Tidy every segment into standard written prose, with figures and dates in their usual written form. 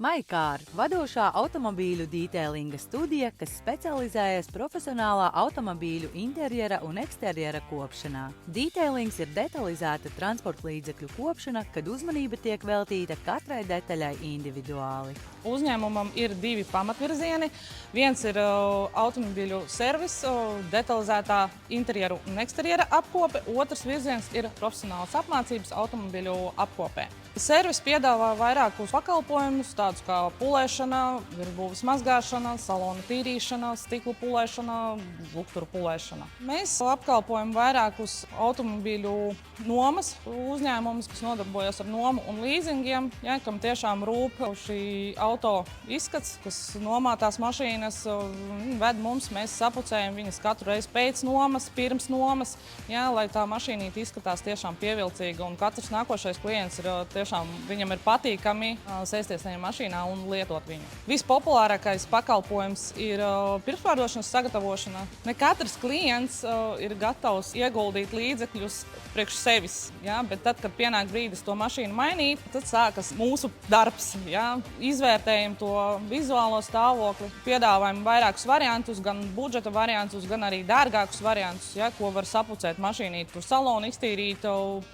MyCar – vadošā automobīļu dīteilinga studija, kas specializējas profesionālā automobīļu interjera un eksterjera kopšanā. Dīteilings ir detalizēta transportlīdzekļu kopšana, kad uzmanība tiek veltīta katrai detaļai individuāli. Uzņēmumam ir divi pamatvirzieni. Viens ir automobīļu servis, detalizētā interjera un eksterjera apkope. Otrs virziens ir profesionālas apmācības automobīļu apkopē. Servis piedāvā vairākus pakalpojumus, tādus kā pulēšana, virsbūves mazgāšana, salona tīrīšana, stiklu pulēšana, lukturu pulēšana. Mēs apkalpojam vairākus automobīļu nomas uzņēmumus, kas nodarbojas ar nomu un līzingiem, kam tiešām rūp šī auto izskats, kas nomā tās mašīnas, ved mums, mēs sapucējam viņas katru reizi pēc nomas, pirms nomas, lai tā mašīnīte izskatās tiešām pievilcīga un katrs nākošais klients tiešām viņam ir patīkami sēsties tajā mašīnā un lietot viņu. Vispopulārākais pakalpojums ir pirmspārdošanas sagatavošana. Ne katrs klients ir gatavs ieguldīt līdzekļus priekš sevis, bet tad, kad pienāk brīdis to mašīnu mainīt, tad sākas mūsu darbs. Izvērtējam to vizuālo stāvokli, piedāvājam vairākus variantus, gan budžeta variantus, gan arī dārgākus variantus, ko var sapucēt mašīnīt, tur salonu iztīrīt,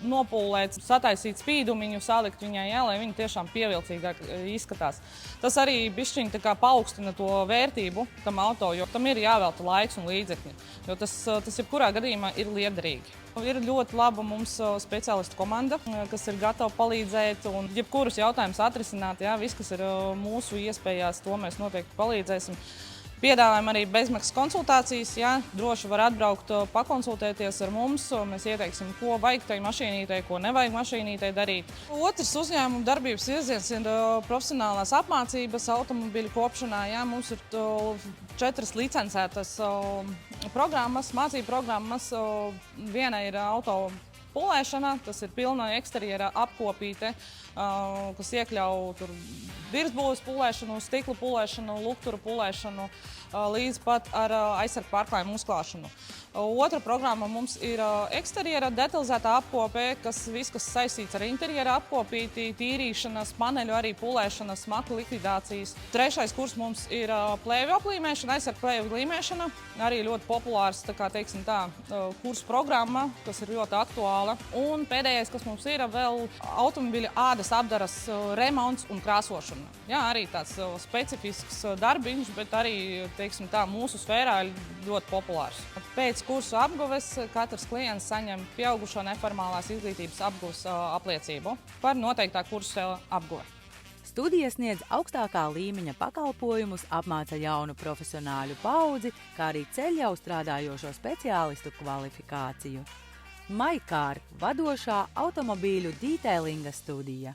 nopūlēt, sataisīt spīdumiņu, salikt viņai, lai viņa tiešām pievilcīgāk izskatās. Tas arī bišķiņ tā kā paaugstina to vērtību tam auto, jo tam ir jāvelta laiks un līdzekļi, jo tas jebkurā gadījumā ir liederīgi. Ir ļoti laba mums speciālistu komanda, kas ir gatava palīdzēt un jebkurus jautājumus atrisināt. Viss, kas ir mūsu iespējās, to mēs noteikti palīdzēsim. Piedāvājam arī bezmaksas konsultācijas. Droši var atbraukt, pakonsultēties ar mums. Mēs ieteiksim, ko vajag tai mašīnītei, ko nevajag mašīnītei darīt. Otrs uzņēmuma darbības virziens ir profesionālās apmācības automobīļu kopšanā. Mums ir 4 licencētas programmas, mācību programmas. Viena ir auto pulēšana, tas ir pilna eksterjera apkopīte, kas iekļauj virsbūves pulēšanu, stiklu pulēšanu, lukturu pulēšanu, līdz pat ar aizsargu pārklājumu uzklāšanu. Otra programma mums ir eksterjera detalizētā apkopē, kas saistīts ar interjera apkopīti, tīrīšanas, paneļu arī pulēšana, smaku likvidācijas. Trešais kurs mums ir plēvju aplīmēšana, aizsargu plēvju līmēšana, arī ļoti populārs, kursu programma, kas ir ļoti aktuāla. Un pēdējais, kas mums ir, vēl automobiļa ādas apdaras remonts un krāsošana. Arī tāds specifisks darbiņš, bet arī, mūsu sfērā ir ļoti populārs. Pēc kursu apguves katrs klients saņem pieaugušo neformālās izglītības apguves apliecību par noteiktā kursa apguve. Studija sniedz augstākā līmeņa pakalpojumus, apmāca jaunu profesionāļu paudzi, kā arī ceļ jau strādājošo speciālistu kvalifikāciju. MyCar – vadošā automobīļu dīteilinga studija.